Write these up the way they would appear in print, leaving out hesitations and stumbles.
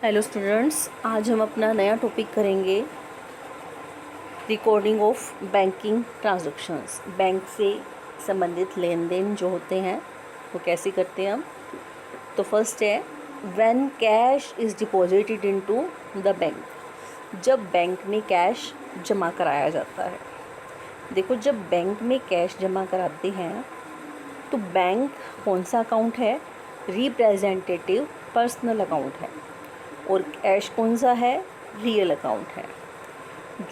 Hello students, आज हम अपना नया टॉपिक करेंगे recording of banking transactions. Bank से संबंधित लेन देन जो होते हैं वो कैसे करते हैं हम। तो फर्स्ट है when cash is deposited into the bank, जब बैंक में कैश जमा कराया जाता है। देखो, जब बैंक में कैश जमा कराते हैं तो बैंक कौन सा अकाउंट है? रिप्रेजेंटेटिव पर्सनल अकाउंट है। और कैश कौन सा है? रियल अकाउंट है।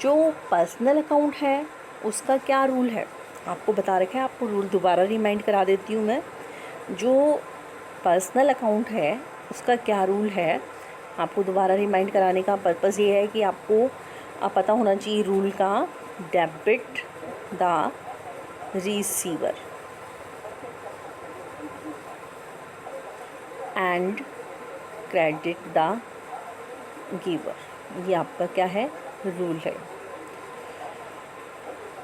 जो पर्सनल अकाउंट है उसका क्या रूल है आपको बता रखा है, आपको रूल दोबारा रिमाइंड करा देती हूँ मैं। जो पर्सनल अकाउंट है उसका क्या रूल है आपको दोबारा रिमाइंड कराने का पर्पज़ ये है कि आपको पता होना चाहिए रूल का। Debit the receiver and credit the giver, ये आपका क्या है? रूल है।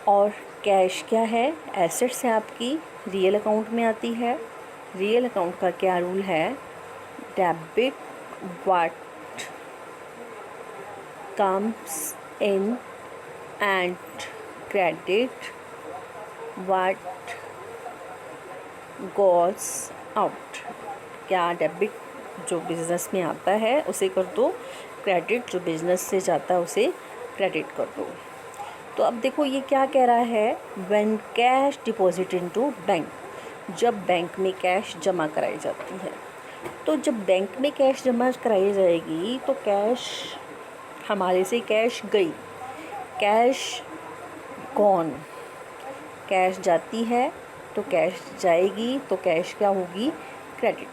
और कैश क्या है? एसेट्स है आपकी, रियल अकाउंट में आती है। रियल अकाउंट का क्या रूल है? Debit what comes in and credit what goes out. क्या डेबिट जो बिज़नेस में आता है उसे कर दो, क्रेडिट जो बिज़नेस से जाता है उसे क्रेडिट कर दो। तो अब देखो ये क्या कह रहा है, when cash deposit into bank, जब बैंक में कैश जमा कराई जाती है। तो जब बैंक में कैश जमा कराई जाएगी तो कैश हमारे से कैश गई, कैश कौन, कैश जाती है तो कैश जाएगी, तो कैश क्या होगी? क्रेडिट।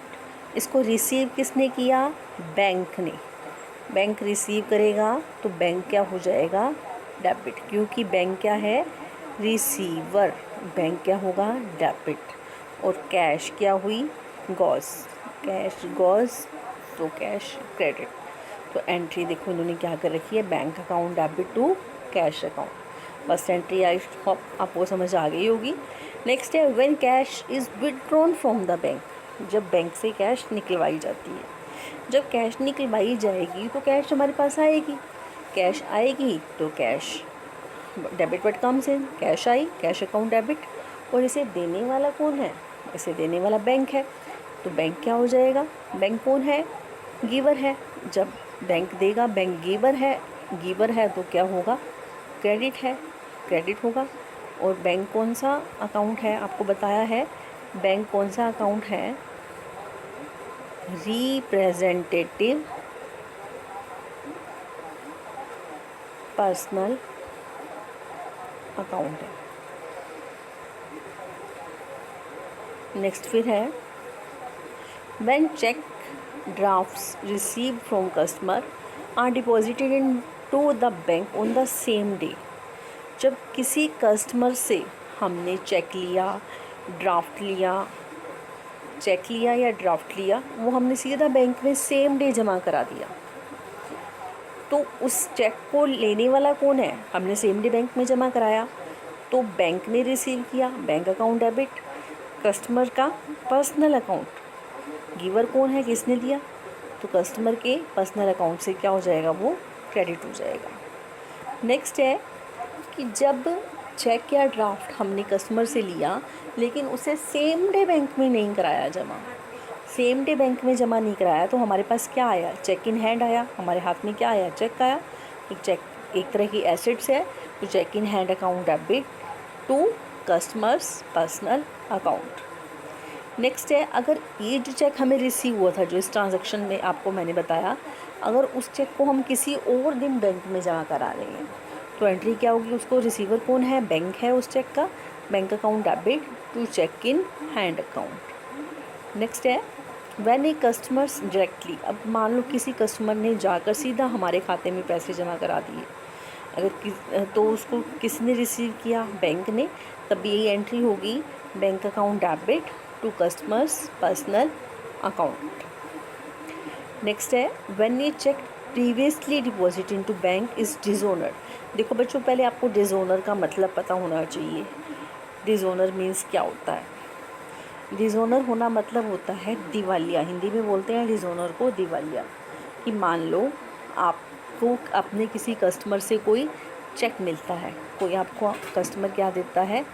इसको रिसीव किसने किया? बैंक ने। बैंक रिसीव करेगा तो बैंक क्या हो जाएगा? डेबिट, क्योंकि बैंक क्या है? रिसीवर। बैंक क्या होगा? डेबिट। और कैश क्या हुई? गॉस। कैश गॉस तो कैश क्रेडिट। तो एंट्री देखो इन्होंने क्या कर रखी है, bank account debit to cash account. First entry I hope आपको समझ आ गई होगी। नेक्स्ट है when cash is withdrawn from the bank, जब बैंक से कैश निकलवाई जाती है। जब कैश निकलवाई जाएगी तो कैश हमारे पास आएगी, कैश आएगी तो cash debit what comes in, cash I, cash account debit. और इसे देने वाला कौन है? इसे देने वाला बैंक है। तो बैंक क्या हो जाएगा? बैंक कौन है? गिवर है। जब बैंक देगा, बैंक गिवर है तो क्या होगा? क्रेडिट है, क्रेडिट होगा। और बैंक कौन सा अकाउंट है आपको बताया है, बैंक कौन सा अकाउंट है? रिप्रेजेंटेटिव पर्सनल अकाउंट है। नेक्स्ट फिर है when cheque drafts receive from customer are deposited in to the bank on the same day, जब किसी कस्टमर से हमने चेक लिया, ड्राफ्ट लिया, चेक लिया या ड्राफ्ट लिया, वो हमने सीधा बैंक में सेम डे जमा करा दिया। तो उस चेक को लेने वाला कौन है? हमने सेम डे बैंक में जमा कराया तो बैंक ने रिसीव किया, बैंक अकाउंट डेबिट। कस्टमर का पर्सनल अकाउंट, गिवर कौन है, किसने दिया? तो कस्टमर के पर्सनल अकाउंट से क्या हो जाएगा? वो क्रेडिट हो जाएगा। नेक्स्ट है कि जब चेक या ड्राफ्ट हमने कस्टमर से लिया लेकिन उसे सेम डे बैंक में नहीं कराया जमा, सेम डे बैंक में जमा नहीं कराया, तो हमारे पास क्या आया? चेक इन हैंड आया, हमारे हाथ में क्या आया? चेक आया। एक चेक एक तरह की एसेट्स है, तो cheque in hand account debit to customers personal account. Next है अगर ये जो चेक हमें रिसीव हुआ था, जो इस ट्रांजैक्शन में आपको मैंने बताया, अगर उस चेक को हम किसी और दिन बैंक में जमा करा रहे हैं तो एंट्री क्या होगी? उसको रिसीवर कौन है? बैंक है उस चेक का, bank account debit to cheque in hand account. Next है व्हेन ए कस्टमर्स डायरेक्टली, अब मान लो किसी कस्टमर ने जाकर सीधा हमारे खाते में पैसे जमा करा दिए, तो उसको किसने रिसीव किया? बैंक ने। तब यही एंट्री होगी bank account debit to customers personal account. Next है when a cheque previously deposit into bank is dishonoured. देखो बच्चों, पहले आपको डिसऑनर का मतलब पता होना चाहिए। डिसऑनर मीन्स क्या होता है? डिसऑनर होना मतलब होता है दिवालिया, हिंदी में बोलते हैं डिसऑनर को दिवालिया। कि मान लो आपको अपने किसी कस्टमर से कोई चेक मिलता है, कोई आपको कस्टमर क्या देता है,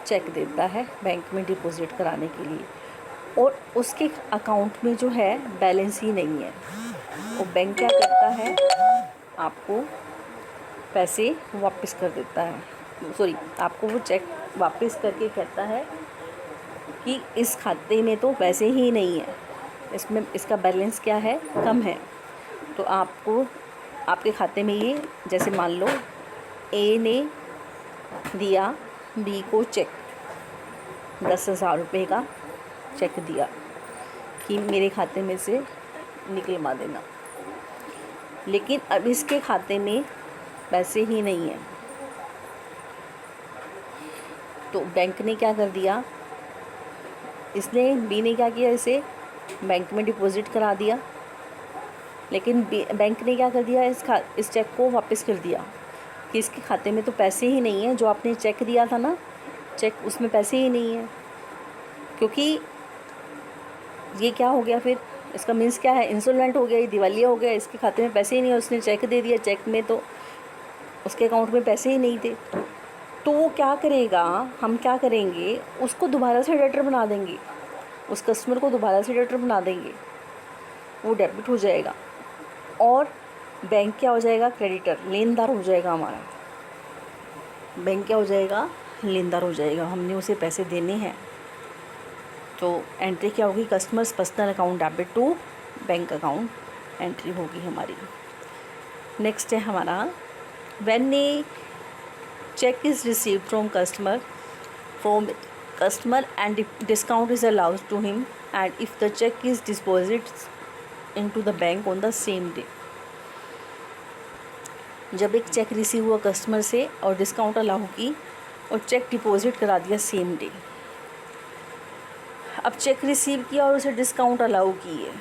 चेक देता है बैंक में डिपॉज़िट कराने के लिए, और उसके अकाउंट में जो है बैलेंस ही नहीं है। वो बैंक क्या करता है, आपको पैसे वापस कर देता है, सॉरी आपको वो चेक वापस करके कहता है कि इस खाते में तो पैसे ही नहीं है, इसमें इसका बैलेंस क्या है, कम है। तो आपको आपके खाते में ये, जैसे मान लो ए ने दिया बी को चेक, 10,000 रुपये का चेक दिया कि मेरे खाते में से निकलवा देना, लेकिन अब इसके खाते में पैसे ही नहीं है। तो बैंक ने क्या कर दिया, इसने बी ने क्या किया, इसे बैंक में डिपॉज़िट करा दिया, लेकिन बैंक ने क्या कर दिया, इस चेक को वापस कर दिया कि इसके खाते में तो पैसे ही नहीं है, जो आपने चेक दिया था ना, चेक उसमें पैसे ही नहीं है। क्योंकि ये क्या हो गया फिर, इसका मीन्स क्या है, इंसॉल्वेंट हो गया, ये दिवालिया हो गया, इसके खाते में पैसे ही नहीं है, उसने चेक दे दिया, चेक में तो उसके अकाउंट में पैसे ही नहीं थे। तो वो क्या करेगा, हम क्या करेंगे, उसको दोबारा से डेटर बना देंगे, उस कस्टमर को दोबारा से डेटर बना देंगे, वो डेबिट हो जाएगा, और बैंक क्या हो जाएगा, क्रेडिटर, लेनदार हो जाएगा हमारा। बैंक क्या हो जाएगा, लेनदार हो जाएगा, हमने उसे पैसे देने हैं। तो एंट्री क्या होगी, customers personal account debit to bank account, entry होगी हमारी। नेक्स्ट है हमारा, when a cheque is received from customer and discount is allowed to him and if the cheque is deposit into the bank on the same day. जब एक check receive हुआ customer से और discount allow की और check deposit करा दिया same day. अब चेक रिसीव किया और उसे डिस्काउंट अलाउ की है,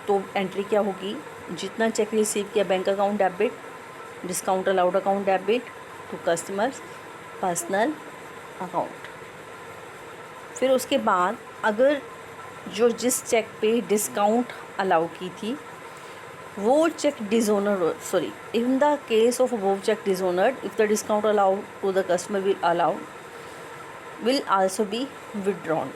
तो एंट्री क्या होगी, जितना चेक रिसीव किया bank account debit, discount allowed account debit to customers personal account. फिर उसके बाद अगर जो जिस चेक पे डिस्काउंट अलाउ की थी वो cheque dishonour, sorry in the case of वो cheque dishonoured, if the discount allowed to the customer will also be withdrawn.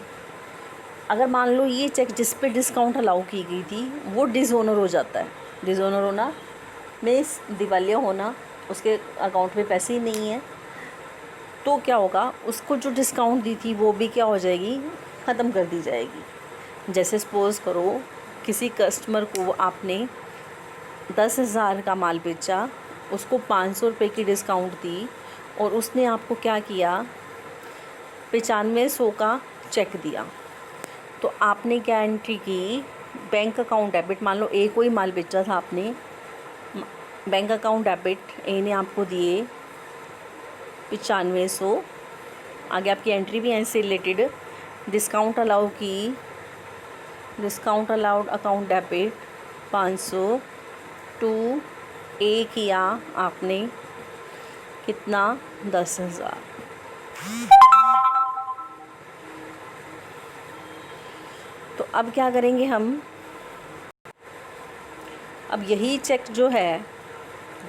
अगर मान लो ये चेक जिस पे डिस्काउंट अलाउ की गई थी वो डिसऑनर हो जाता है, डिसऑनर होना मीन्स दिवालिया होना, उसके अकाउंट में पैसे ही नहीं है, तो क्या होगा, उसको जो डिस्काउंट दी थी वो भी क्या हो जाएगी, ख़त्म कर दी जाएगी। जैसे सपोज़ करो किसी कस्टमर को आपने 10,000 का माल बेचा, उसको 500 रुपये की डिस्काउंट दी और उसने आपको क्या किया, 9500 का चेक दिया, तो आपने क्या एंट्री की, बैंक अकाउंट डेबिट, मान लो ए को ही माल बेचा था आपने, बैंक अकाउंट डेबिट ए ने आपको दिए 9500, आगे आपकी एंट्री भी ऐसे रिलेटेड, डिस्काउंट अलाउ की, discount allowed account debit 500 to a किया आपने कितना, 10,000। तो अब क्या करेंगे हम, अब यही चेक जो है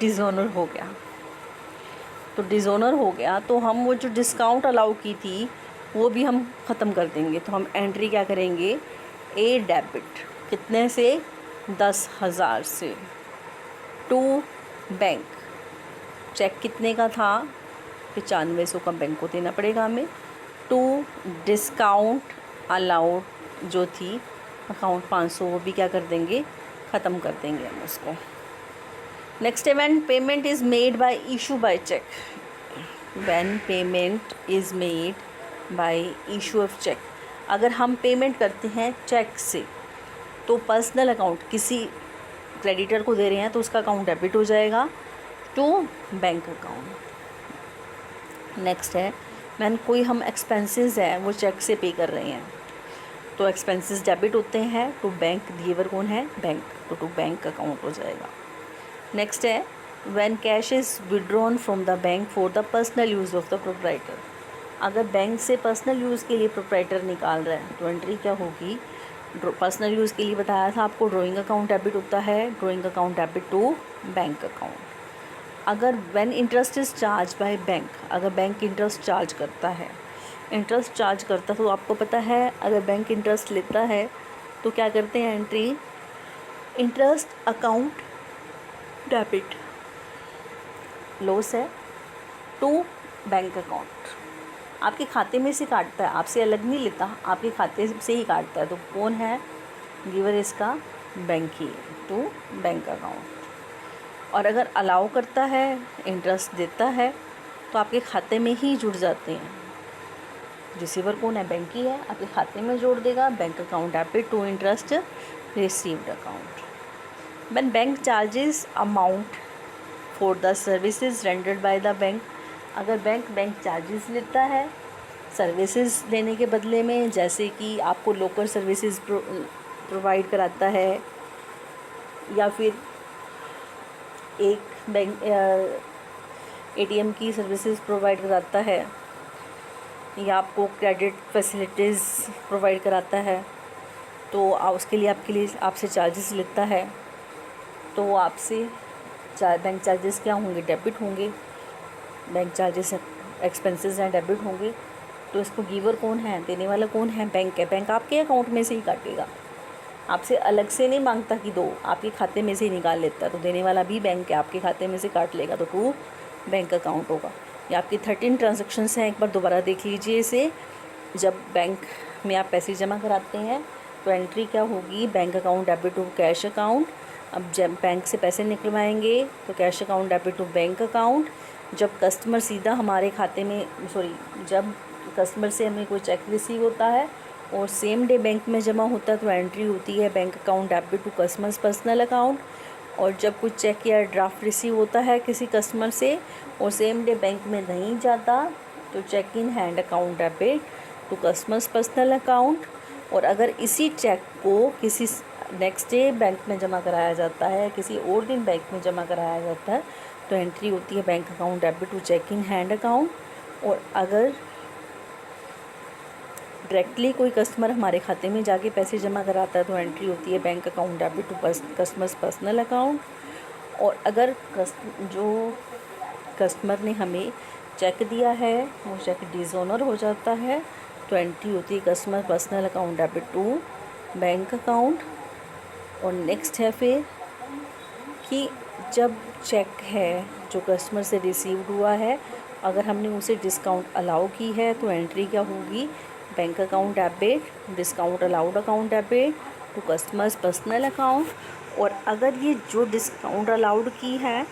डिसऑनर हो गया, तो डिसऑनर हो गया तो हम वो जो डिस्काउंट अलाउ की थी वो भी हम ख़त्म कर देंगे। तो हम एंट्री क्या करेंगे, ए डेबिट कितने से, 10,000 से, टू बैंक, चेक कितने का था, 9500 का बैंक को देना पड़ेगा हमें, टू डिस्काउंट अलाउड जो थी अकाउंट 500, वो भी क्या कर देंगे, ख़त्म कर देंगे हम उसको। नेक्स्ट है when payment is made by issue by cheque, when payment is made by issue of cheque, अगर हम पेमेंट करते हैं चेक से तो पर्सनल अकाउंट किसी क्रेडिटर को दे रहे हैं तो उसका अकाउंट डेबिट हो जाएगा टू बैंक अकाउंट। नेक्स्ट है व्हेन कोई हम एक्सपेंसेस है वो चेक से पे कर रहे हैं तो एक्सपेंसेस डेबिट होते हैं टू बैंक, गिवर कौन है, बैंक, तो टू बैंक अकाउंट हो जाएगा। नेक्स्ट है when cash is withdrawn from the bank for the personal use of the proprietor, अगर बैंक से पर्सनल यूज़ के लिए प्रोप्राइटर निकाल रहा है तो एंट्री क्या होगी, पर्सनल यूज़ के लिए बताया था आपको, ड्राइंग अकाउंट डेबिट होता है, drawing account debit to bank account. अगर when interest is charge by bank, अगर बैंक इंटरेस्ट चार्ज करता है, इंटरेस्ट चार्ज करता तो आपको पता है अगर बैंक इंटरेस्ट लेता है तो क्या करते हैं, entry interest account debit, loss है, टू बैंक अकाउंट। आपके खाते में से काटता है, आपसे अलग नहीं लेता, आपके खाते से ही काटता है। तो कौन है गिवर, इसका बैंक ही है, टू बैंक अकाउंट। और अगर अलाउ करता है, इंटरेस्ट देता है, तो आपके खाते में ही जुड़ जाते हैं। रिसीवर कौन है, बैंक ही है, आपके खाते में जोड़ देगा, bank account debit to interest received account. When bank charges amount for the services rendered by the bank, अगर बैंक चार्जेस लेता है सर्विसेज देने के बदले में, जैसे कि आपको लोकल सर्विसेज प्रोवाइड कराता है, या फिर एक बैंक एटीएम की सर्विसेज प्रोवाइड कराता है, या आपको क्रेडिट फैसिलिटीज़ प्रोवाइड कराता है, तो उसके लिए आपसे चार्जेस लेता है, तो आपसे बैंक चार्जेस क्या होंगे, डेबिट होंगे। बैंक चार्जेस एक्सपेंसेस हैं, डेबिट होंगे। तो इसको गिवर कौन है, देने वाला कौन है, बैंक है। बैंक आपके अकाउंट में से ही काटेगा, आपसे अलग से नहीं मांगता कि दो, आपके खाते में से ही निकाल लेता है। तो देने वाला भी बैंक है, आपके खाते में से काट लेगा, तो टू बैंक अकाउंट होगा। ये आपकी 13 ट्रांजेक्शन्स हैं, एक बार दोबारा देख लीजिए इसे। जब बैंक में आप पैसे जमा कराते हैं तो एंट्री क्या होगी, bank account debit to cash account. अब जब बैंक से पैसे निकलवाएंगे तो cash account debit to bank account. जब कस्टमर सीधा हमारे खाते में, जब कस्टमर से हमें कोई चेक रिसीव होता है और सेम डे बैंक में जमा होता है तो एंट्री होती है bank account debit to customers personal account. और जब कुछ चेक या ड्राफ्ट रिसीव होता है किसी कस्टमर से और सेम डे बैंक में नहीं जाता तो cheque in hand account debit to customers personal account. और अगर इसी चेक को किसी नेक्स्ट डे बैंक में जमा कराया जाता है, किसी और दिन बैंक में जमा कराया जाता है, तो एंट्री होती है bank account debit to cheque in hand account. और अगर डायरेक्टली कोई कस्टमर हमारे खाते में जाके पैसे जमा कराता है तो एंट्री होती है bank account debit to customers personal account. और अगर जो कस्टमर ने हमें चेक दिया है वो चेक डिसऑनर हो जाता है तो एंट्री होती है customer personal account debit to bank account. और नेक्स्ट है फिर कि जब चेक है जो कस्टमर से रिसीव्ड हुआ है, अगर हमने उसे डिस्काउंट अलाउ की है तो एंट्री क्या होगी, bank account debit discount allowed account debit to customers personal account. और अगर ये जो डिस्काउंट अलाउड की है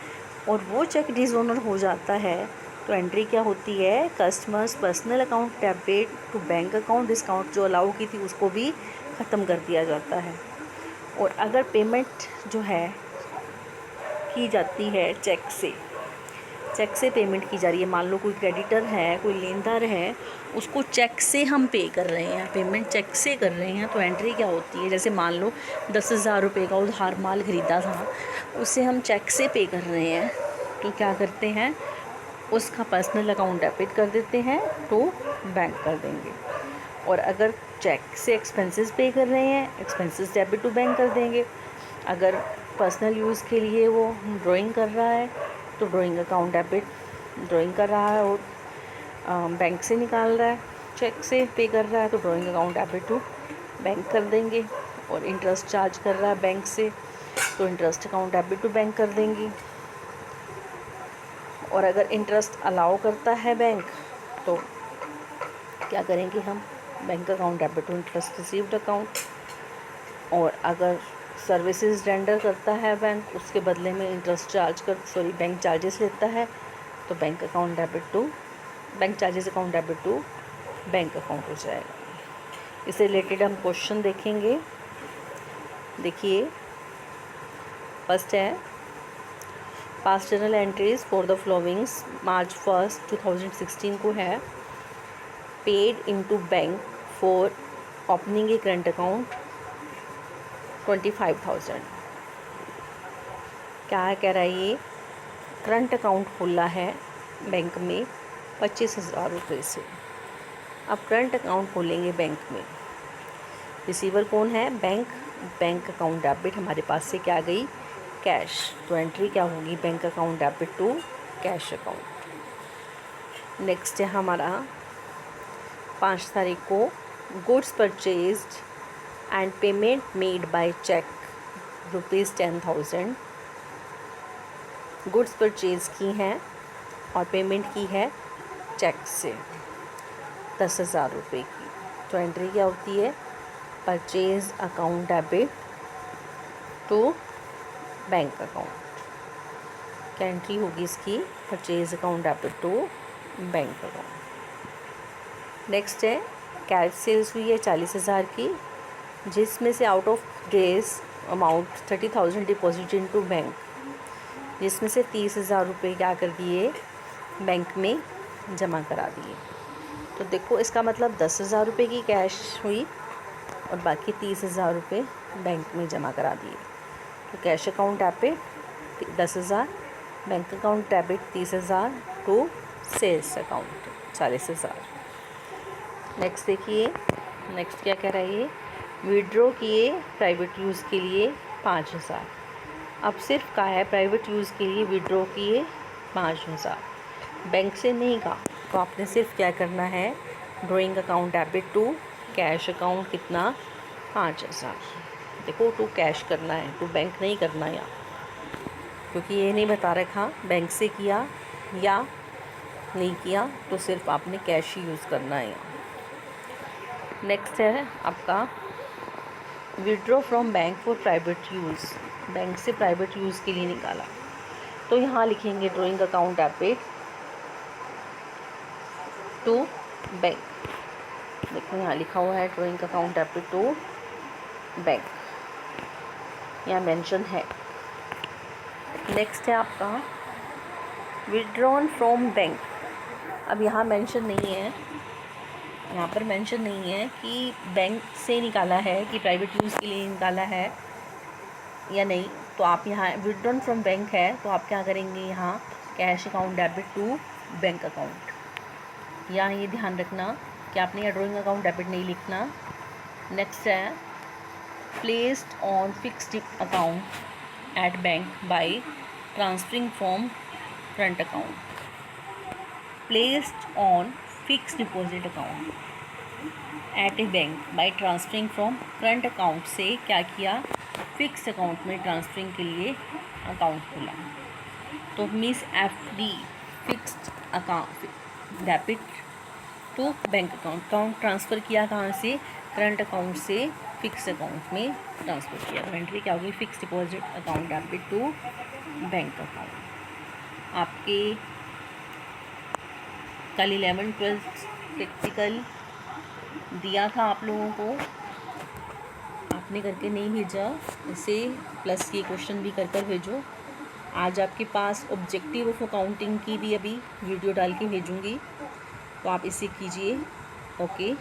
और वो चेक डिसऑनर हो जाता है तो एंट्री क्या होती है, customers personal account debit to bank account. Discount जो अलाउ की थी उसको भी ख़त्म कर दिया जाता है। और अगर पेमेंट जो है की जाती है चेक से पेमेंट की जा रही है, मान लो कोई क्रेडिटर है, कोई लेनदार है, उसको चेक से हम पे कर रहे हैं, पेमेंट चेक से कर रहे हैं, तो एंट्री क्या होती है, जैसे मान लो 10,000 रुपये का उधार माल ख़रीदा था, उससे हम चेक से पे कर रहे हैं, तो क्या करते हैं, उसका पर्सनल अकाउंट डेबिट कर देते हैं तो बैंक कर देंगे। और अगर चेक से एक्सपेंसेस पे कर रहे हैं, एक्सपेंसेस डेबिट टू बैंक कर देंगे। अगर पर्सनल यूज़ के लिए वो ड्राइंग कर रहा है तो ड्राइंग अकाउंट डेबिट ड्राइंग कर रहा है और बैंक से निकाल रहा है, चेक से पे कर रहा है तो drawing account debit to bank कर देंगे। और इंटरेस्ट चार्ज कर रहा है बैंक से तो interest account debit to bank कर देंगे। और अगर इंटरेस्ट अलाउ करता है बैंक तो क्या करेंगे हम, bank account debit to interest received account. और अगर सर्विसेज रेंडर करता है बैंक, उसके बदले में बैंक चार्जेस लेता है तो bank account debit to bank charges account debit to bank account हो जाएगा। इससे रिलेटेड हम क्वेश्चन देखेंगे। देखिए फर्स्ट है, past journal entries for the followings March 1, 2016 को है, paid into bank for opening a current account 25,000। क्या कह रहा है ये, करंट अकाउंट खोला है बैंक में 25,000 रुपये से। अब करंट अकाउंट खोलेंगे बैंक में रिसीवर कौन है? बैंक। बैंक अकाउंट डेबिट हमारे पास से क्या गई? कैश। तो एंट्री क्या होगी? Bank account debit to cash account. Next है हमारा 5 तारीख को, goods purchased and payment made by cheque ₹10,000। Goods purchase की हैं और पेमेंट की है चेक से 10,000 रुपये की। तो एंट्री क्या होती है? Purchase account debit to bank account. क्या एंट्री होगी इसकी? Purchase account debit to bank account. Next है कैश सेल्स हुई है 40,000 की, जिसमें से out of this amount 30,000 deposit into bank, जिसमें से 30,000 रुपये क्या कर दिए? बैंक में जमा करा दिए। तो देखो इसका मतलब 10,000 रुपये की कैश हुई और बाकी 30,000 रुपये बैंक में जमा करा दिए। तो cash account debit 10,000, bank account debit 30,000 to sales account 40,000। Next देखिए, नेक्स्ट क्या कह रहा है ये? विड्रॉ किए प्राइवेट यूज़ के लिए 5,000। अब सिर्फ कहा है प्राइवेट यूज़ के लिए विड्रॉ किए 5,000, बैंक से नहीं कहा। तो आपने सिर्फ क्या करना है? Drawing account debit to cash account कितना? 5,000। देखो टू कैश करना है, टू बैंक नहीं करना यहाँ, क्योंकि ये नहीं बता रखा बैंक से किया या नहीं किया, तो सिर्फ आपने कैश ही यूज़ करना है यहाँ। नेक्स्ट है आपका withdraw from bank for private use, bank से प्राइवेट यूज़ के लिए निकाला। तो यहाँ लिखेंगे drawing account debit to bank. देखो यहाँ लिखा हुआ है drawing account debit to bank, यहाँ मेंशन है। नेक्स्ट है आपका विड्रॉन फ्रॉम बैंक। अब यहाँ मेंशन नहीं है, यहाँ पर मेंशन नहीं है कि बैंक से निकाला है कि प्राइवेट यूज़ के लिए निकाला है या नहीं। तो आप यहाँ विड्रॉन फ्रॉम बैंक है तो आप क्या करेंगे? यहाँ cash account debit to bank account. यहाँ ये ध्यान रखना कि आपने यहाँ ड्राइंग अकाउंट डेबिट नहीं लिखना। नेक्स्ट है placed on fixed account at bank by transferring from current account. Placed on fixed deposit account at a bank by transferring from current account से क्या किया? फिक्स अकाउंट में ट्रांसफरिंग के लिए account खोला। तो means FD fixed account debit to bank account. Account transfer किया कहाँ से? करंट अकाउंट से फिक्स अकाउंट में ट्रांसफ़र किया। तो एंट्री क्या होगी? Fix deposit account debit to bank account. आपके कल 11-12 प्रैक्टिकल दिया था आप लोगों को, आपने करके नहीं भेजा, इसे प्लस ये क्वेश्चन भी कर भेजो। आज आपके पास ऑब्जेक्टिव ऑफ अकाउंटिंग की भी अभी वीडियो डाल के भेजूँगी, तो आप इसे कीजिए। ओके।